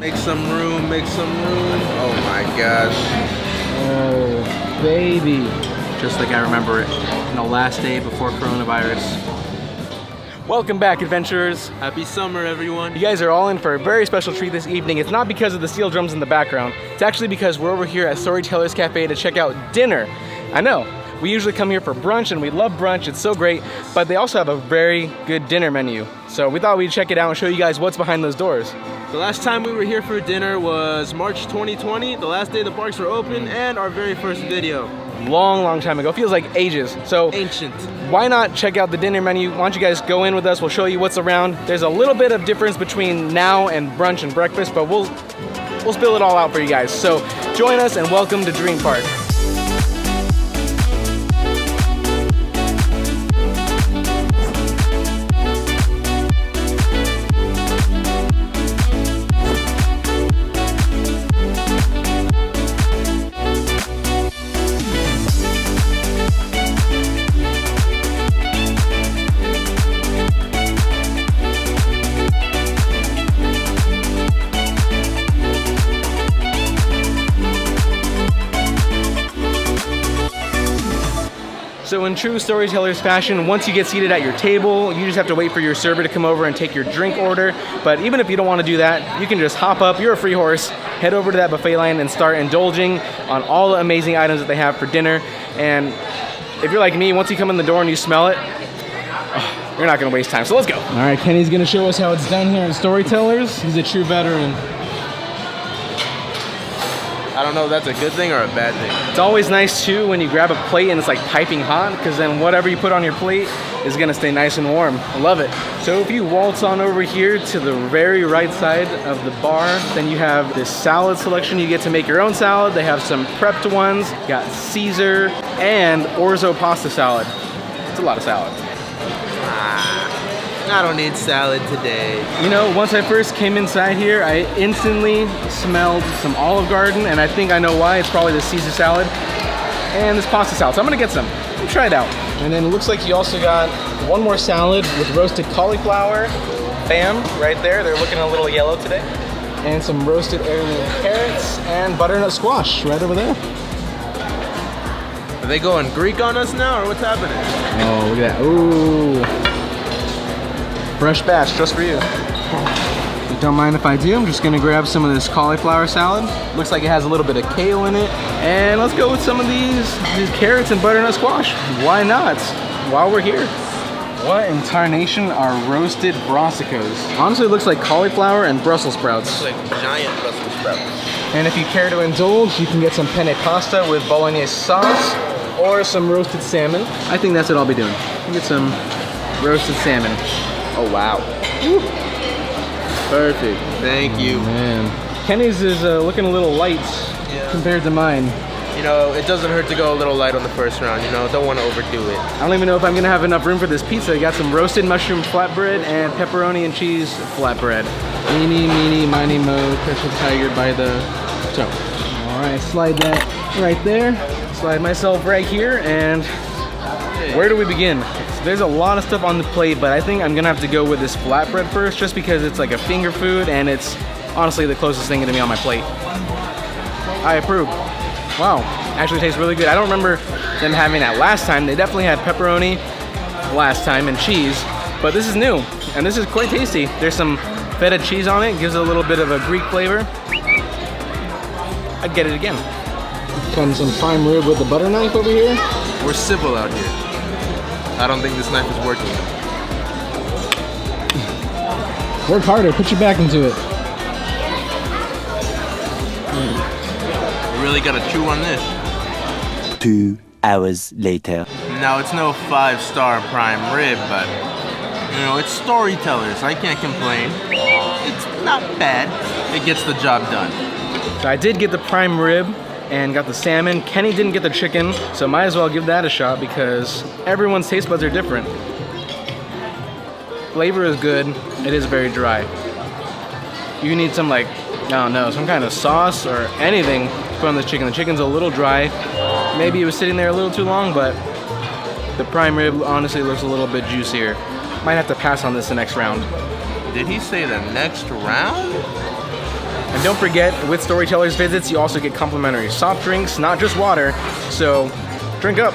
Make some room, make some room. Oh my gosh. Oh, baby. Just like I remember it, on the last day before coronavirus. Welcome back, adventurers. Happy summer, everyone. You guys are all in for a very special treat this evening. It's not because of the steel drums in the background. It's actually because we're over here at Storyteller's Cafe to check out dinner. I know, we usually come here for brunch and we love brunch, it's so great, but they also have a very good dinner menu. So we thought we'd check it out and show you guys what's behind those doors. The last time we were here for dinner was March 2020, the last day the parks were open, and our very first video. Long time ago. Feels like ages. So Ancient. Why not check out the dinner menu? Why don't you guys go in with us? We'll show you what's around. There's a little bit of difference between now and brunch and breakfast, but we'll spill it all out for you guys. So join us and welcome to Dream Park. So in true Storyteller's fashion, once you get seated at your table, you just have to wait for your server to come over and take your drink order. But even if you don't want to do that, you can just hop up, you're a free horse, head over to that buffet line and start indulging on all the amazing items that they have for dinner. And if you're like me, once you come in the door and you smell it, you're not going to waste time. So let's go. All right, Kenny's going to show us how it's done here at Storytellers. He's a true veteran. I don't know if that's a good thing or a bad thing. It's always nice too when you grab a plate and it's like piping hot, because then whatever you put on your plate is gonna stay nice and warm. I love it. So if you waltz on over here to the very right side of the bar, then you have this salad selection. You get to make your own salad. They have some prepped ones, got Caesar and orzo pasta salad. It's a lot of salad. I don't need salad today. You know, once I first came inside here, I instantly smelled some Olive Garden, and I think I know why. It's probably the Caesar salad and this pasta salad. So I'm gonna get some. Let's try it out. And then it looks like you also got one more salad with roasted cauliflower. Bam, right there. They're looking a little yellow today. And some roasted heirloom carrots and butternut squash right over there. Are they going Greek on us now, or what's happening? Oh, look at that. Ooh. Fresh batch just for you. If you don't mind if I do, I'm just gonna grab some of this cauliflower salad. Looks like it has a little bit of kale in it. And let's go with some of these carrots and butternut squash. Why not? While we're here. What in tarnation are roasted brassicas? Honestly, it looks like cauliflower and Brussels sprouts. It's like giant Brussels sprouts. And if you care to indulge, you can get some penne pasta with bolognese sauce or some roasted salmon. I think that's what I'll be doing. Get some roasted salmon. Oh wow. Woo. Perfect. Thank you. Man. Kenny's is looking a little light compared to mine. You know, it doesn't hurt to go a little light on the first round, you know, don't want to overdo it. I don't even know if I'm gonna have enough room for this pizza. I got some roasted mushroom flatbread and pepperoni and cheese flatbread. Eeny, meeny, miny, mo, catch a tiger by the toe. All right, slide that right there. Slide myself right here, and where do we begin? There's a lot of stuff on the plate, but I think I'm gonna have to go with this flatbread first, just because it's like a finger food and it's honestly the closest thing to me on my plate. I approve. Wow, actually tastes really good. I don't remember them having that last time. They definitely had pepperoni last time and cheese, but this is new and this is quite tasty. There's some feta cheese on it, gives it a little bit of a Greek flavor. I'd get it again. Cutting some prime rib with the butter knife over here. We're civil out here. I don't think this knife is working. Work harder, put your back into it. You really gotta chew on this. 2 hours later. Now it's no 5-star prime rib, but you know, it's Storytellers. I can't complain. It's not bad. It gets the job done. So I did get the prime rib and got the salmon. Kenny didn't get the chicken, so might as well give that a shot because everyone's taste buds are different. Flavor is good, it is very dry. You need some like, I don't know, some kind of sauce or anything to put on this chicken. The chicken's a little dry. Maybe it was sitting there a little too long, but the prime rib honestly looks a little bit juicier. Might have to pass on this the next round. Did he say the next round? And don't forget, with Storyteller's visits, you also get complimentary soft drinks, not just water, so drink up.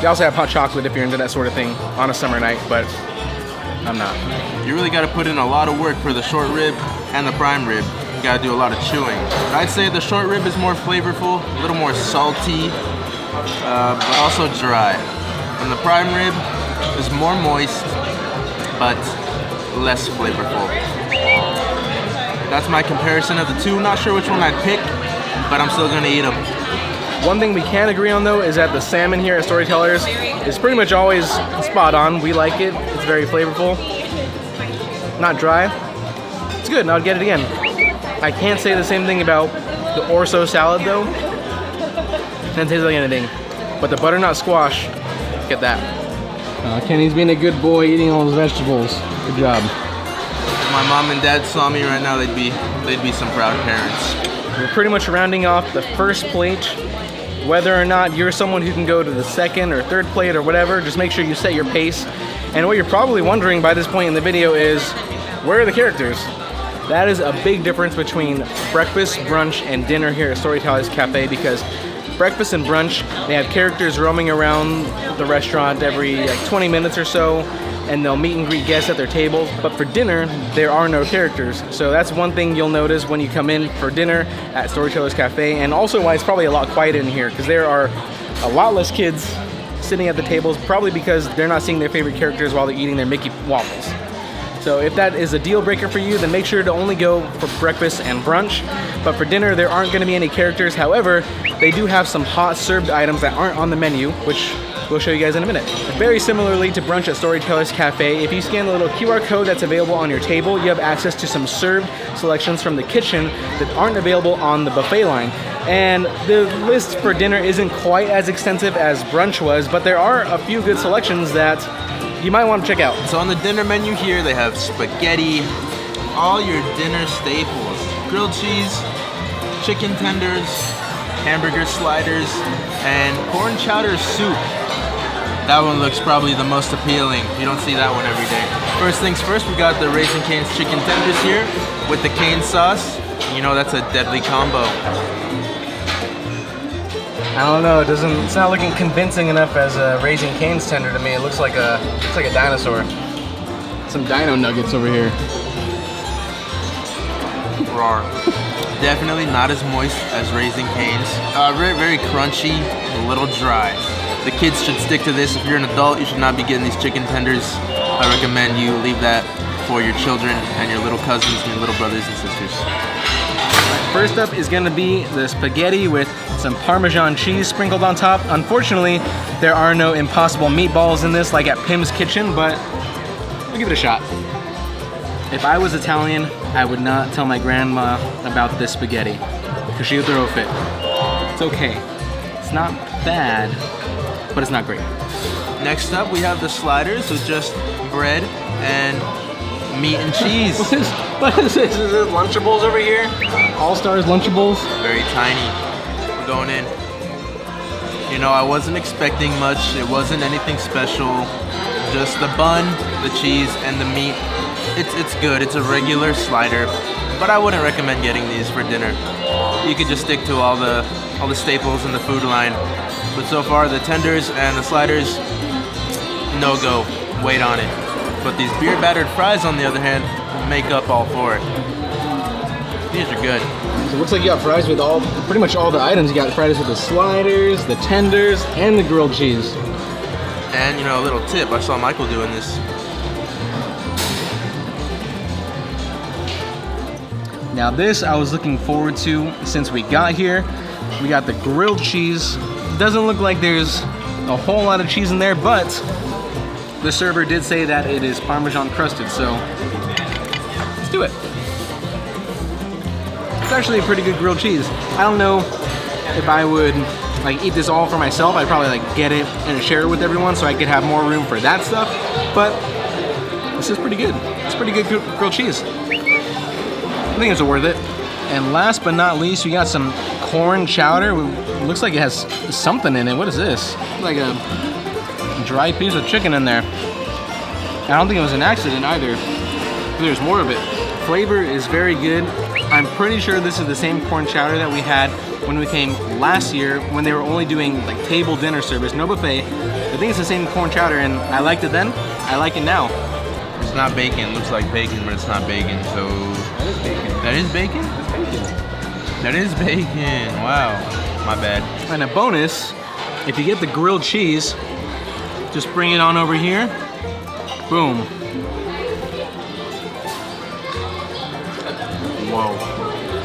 They also have hot chocolate if you're into that sort of thing on a summer night, but I'm not. You really got to put in a lot of work for the short rib and the prime rib. You got to do a lot of chewing. I'd say the short rib is more flavorful, a little more salty, but also dry. And the prime rib is more moist, but less flavorful. That's my comparison of the two. Not sure which one I'd pick, but I'm still gonna eat them. One thing we can agree on though is that the salmon here at Storytellers is pretty much always spot on. We like it. It's very flavorful. Not dry. It's good, and I'll get it again. I can't say the same thing about the orzo salad though. Doesn't taste like anything. But the butternut squash, get that. Kenny's being a good boy eating all his vegetables. Good job. If my mom and dad saw me right now, they'd be some proud parents. We're pretty much rounding off the first plate. Whether or not you're someone who can go to the second or third plate or whatever, just make sure you set your pace. And what you're probably wondering by this point in the video is, where are the characters? That is a big difference between breakfast, brunch, and dinner here at Storyteller's Cafe, because breakfast and brunch, they have characters roaming around the restaurant every 20 minutes or so, and they'll meet and greet guests at their tables. But for dinner, there are no characters. So that's one thing you'll notice when you come in for dinner at Storyteller's Cafe, and also why it's probably a lot quieter in here, because there are a lot less kids sitting at the tables, probably because they're not seeing their favorite characters while they're eating their Mickey waffles. So if that is a deal breaker for you, then make sure to only go for breakfast and brunch. But for dinner, there aren't going to be any characters. However, they do have some hot served items that aren't on the menu, which we'll show you guys in a minute. Very similarly to brunch at Storyteller's Cafe, if you scan the little QR code that's available on your table, you have access to some served selections from the kitchen that aren't available on the buffet line. And the list for dinner isn't quite as extensive as brunch was, but there are a few good selections that you might want to check out. So on the dinner menu here, they have spaghetti, all your dinner staples, grilled cheese, chicken tenders, hamburger sliders, and corn chowder soup. That one looks probably the most appealing. You don't see that one every day. First things first, we got the Raising Cane's chicken tenders here with the cane sauce. You know that's a deadly combo. I don't know, it's not looking convincing enough as a Raising Cane's tender to me. It looks like a dinosaur. Some dino nuggets over here. Rawr. Definitely not as moist as Raising Cane's. Very, very crunchy, a little dry. The kids should stick to this. If you're an adult, you should not be getting these chicken tenders. I recommend you leave that for your children and your little cousins and your little brothers and sisters. First up is gonna be the spaghetti with some Parmesan cheese sprinkled on top. Unfortunately, there are no Impossible meatballs in this like at Pim's Kitchen, but we'll give it a shot. If I was Italian, I would not tell my grandma about this spaghetti, because she would throw a fit. It's okay. It's not bad, but it's not great. Next up, we have the sliders with just bread and meat and cheese. What is this? Is it Lunchables over here? All-Stars Lunchables? Very tiny. We're going in. You know, I wasn't expecting much. It wasn't anything special. Just the bun, the cheese, and the meat. It's good. It's a regular slider, but I wouldn't recommend getting these for dinner. You could just stick to all the staples in the food line. But so far, the tenders and the sliders, no go. Wait on it. But these beer-battered fries, on the other hand, make up all for it. These are good. So it looks like you got fries with pretty much all the items. You got fries with the sliders, the tenders, and the grilled cheese. And, you know, a little tip. I saw Michael doing this. Now this I was looking forward to since we got here. We got the grilled cheese. Doesn't look like there's a whole lot of cheese in there, but the server did say that it is Parmesan crusted, so let's do it. It's actually a pretty good grilled cheese. I don't know if I would like eat this all for myself. I'd probably like get it and share it with everyone so I could have more room for that stuff, but this is pretty good. It's pretty good grilled cheese. I think it's worth it. And last but not least, we got some corn chowder. It looks like it has something in it. What is this? Like a dry piece of chicken in there. I don't think it was an accident either. There's more of it. flavor is very good. I'm pretty sure this is the same corn chowder that we had when we came last year when they were only doing like table dinner service, no buffet. I think it's the same corn chowder and I liked it then, I like it now. It's not bacon. It looks like bacon, but it's not bacon. So That is bacon. that is bacon? That's bacon. That is bacon. Wow. My bad. And a bonus, if you get the grilled cheese, just bring it on over here. Boom. Whoa.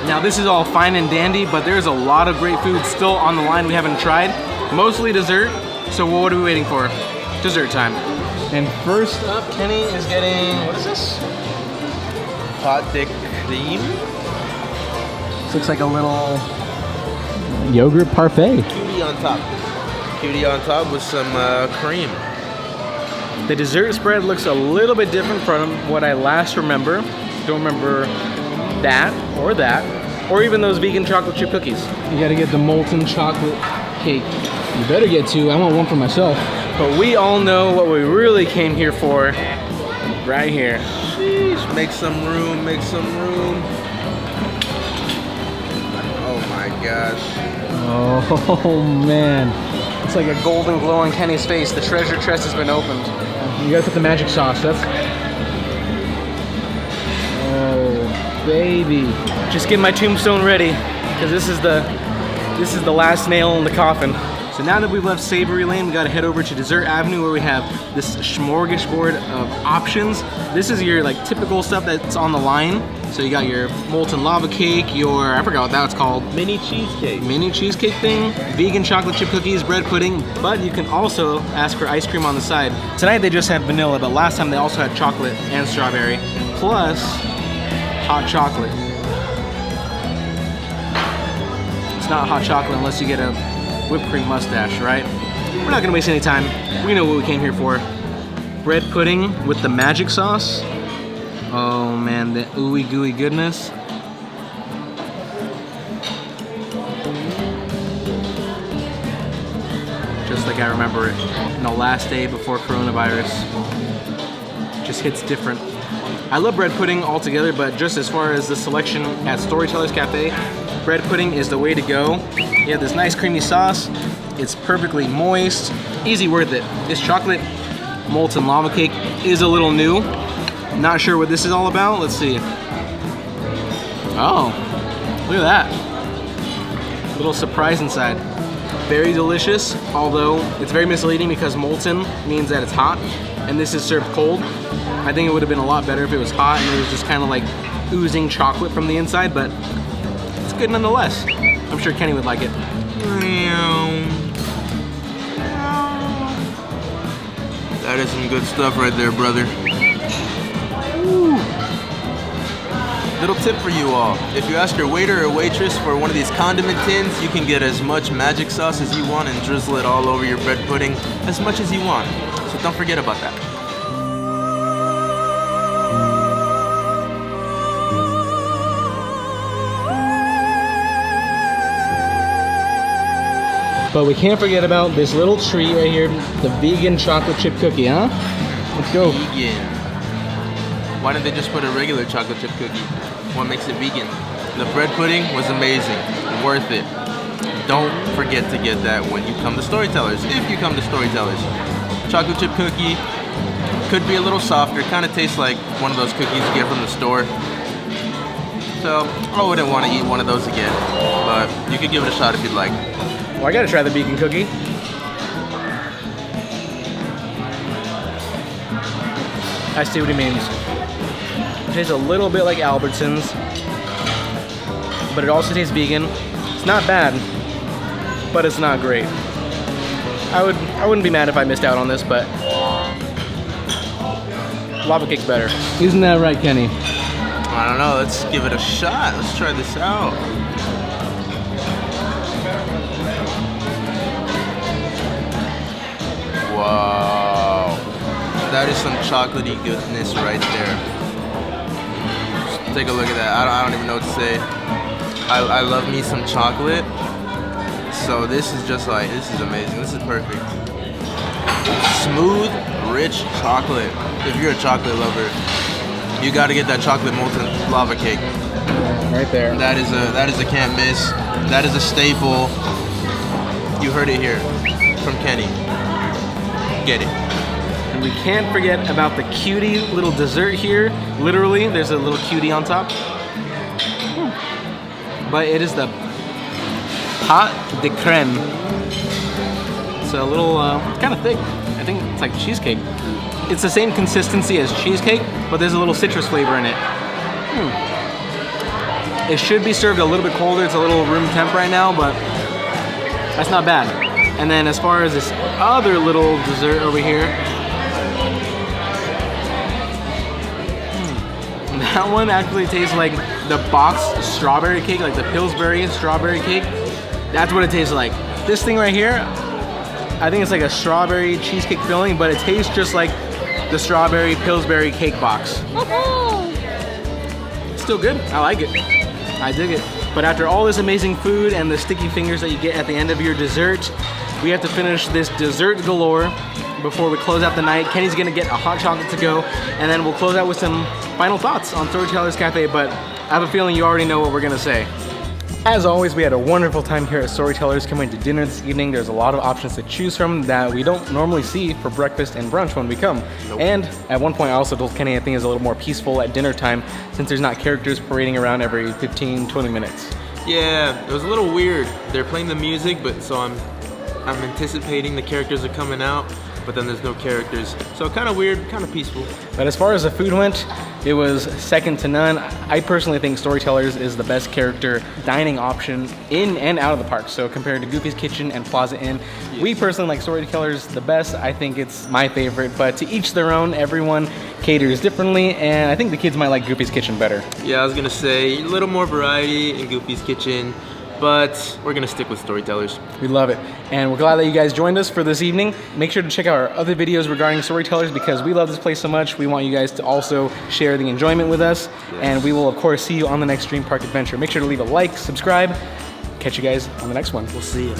Now this is all fine and dandy, but there's a lot of great food still on the line we haven't tried. Mostly dessert, so what are we waiting for? Dessert time. And first up, Kenny is getting, what is this? Hot thick cream. This looks like a little yogurt parfait. Cutie on top. Cutie on top with some cream. The dessert spread looks a little bit different from what I last remember. Don't remember that, or even those vegan chocolate chip cookies. You gotta get the molten chocolate cake. You better get two, I want one for myself. But we all know what we really came here for, right here. Sheesh. Make some room, make some room. Oh my gosh. Oh man. It's like a golden glow on Kenny's face. The treasure chest has been opened. You gotta put the magic sauce. That's. Oh, baby! Just getting my tombstone ready, because this is the last nail in the coffin. So now that we've left Savory Lane, we gotta head over to Dessert Avenue, where we have this smorgasbord of options. This is your like typical stuff that's on the line. So you got your molten lava cake, your, I forgot what that was called. Mini cheesecake. Mini cheesecake thing, vegan chocolate chip cookies, bread pudding, but you can also ask for ice cream on the side. Tonight they just had vanilla, but last time they also had chocolate and strawberry, plus hot chocolate. It's not hot chocolate unless you get a whipped cream mustache, right? We're not gonna waste any time. We know what we came here for. Bread pudding with the magic sauce. Oh man, the ooey gooey goodness. Just like I remember it. The last day before coronavirus. Just hits different. I love bread pudding altogether, but just as far as the selection at Storyteller's Cafe, bread pudding is the way to go. You have this nice creamy sauce. It's perfectly moist. Easy worth it. This chocolate molten lava cake is a little new. Not sure what this is all about. Let's see. Oh, look at that. Little surprise inside. Very delicious, although it's very misleading because molten means that it's hot, and this is served cold. I think it would have been a lot better if it was hot and it was just kind of like oozing chocolate from the inside, but it's good nonetheless. I'm sure Kenny would like it. That is some good stuff right there, brother. Little tip for you all. If you ask your waiter or waitress for one of these condiment tins, you can get as much magic sauce as you want and drizzle it all over your bread pudding as much as you want. So don't forget about that. But we can't forget about this little treat right here, the vegan chocolate chip cookie, huh? Let's go. Vegan. Why didn't they just put a regular chocolate chip cookie? What makes it vegan? The bread pudding was amazing. Worth it. Don't forget to get that when you come to Storytellers. If you come to Storytellers. Chocolate chip cookie could be a little softer. Kind of tastes like one of those cookies you get from the store. So I wouldn't want to eat one of those again. But you could give it a shot if you'd like. Well, I gotta try the vegan cookie. I see what he means. It tastes a little bit like Albertsons, but it also tastes vegan. It's not bad, but it's not great. I wouldn't be mad if I missed out on this, but lava cake's better. Isn't that right, Kenny? I don't know. Let's give it a shot. Let's try this out. Wow. That is some chocolatey goodness right there. Just take a look at that. I don't even know what to say. I love me some chocolate. So this is just like, this is amazing. This is perfect. Smooth, rich chocolate. If you're a chocolate lover, you got to get that chocolate molten lava cake. Right there. That is a can't miss. That is a staple. You heard it here from Kenny. Get it. And we can't forget about the cutie little dessert here. Literally, there's a little cutie on top. But it is the pâte de crème. It's a little, kind of thick. I think it's like cheesecake. It's the same consistency as cheesecake, but there's a little citrus flavor in it. It should be served a little bit colder. It's a little room temp right now, but that's not bad. And then as far as this other little dessert over here, that one actually tastes like the boxed strawberry cake, like the Pillsbury strawberry cake. That's what it tastes like. This thing right here, I think it's like a strawberry cheesecake filling, but it tastes just like the strawberry Pillsbury cake box. It's still good. I like it. I dig it. But after all this amazing food and the sticky fingers that you get at the end of your dessert, we have to finish this dessert galore before we close out the night. Kenny's gonna get a hot chocolate to go, and then we'll close out with some final thoughts on Storyteller's Cafe, but I have a feeling you already know what we're gonna say. As always, we had a wonderful time here at Storytellers coming to dinner this evening. There's a lot of options to choose from that we don't normally see for breakfast and brunch when we come. Nope. And at one point I also told Kenny I think it's a little more peaceful at dinner time since there's not characters parading around every 15, 20 minutes. Yeah, it was a little weird. They're playing the music, but so I'm anticipating the characters are coming out, but then there's no characters. So kind of weird, kind of peaceful. But as far as the food went, it was second to none. I personally think Storytellers is the best character dining option in and out of the park. So compared to Goofy's Kitchen and Plaza Inn, we personally like Storytellers the best. I think it's my favorite, but to each their own. Everyone caters differently, and I think the kids might like Goofy's Kitchen better. Yeah, I was gonna say a little more variety in Goofy's Kitchen, but we're gonna stick with Storytellers. We love it. And we're glad that you guys joined us for this evening. Make sure to check out our other videos regarding Storytellers because we love this place so much. We want you guys to also share the enjoyment with us. Yes. And we will, of course, see you on the next Dream Park Adventure. Make sure to leave a like, subscribe. Catch you guys on the next one. We'll see you.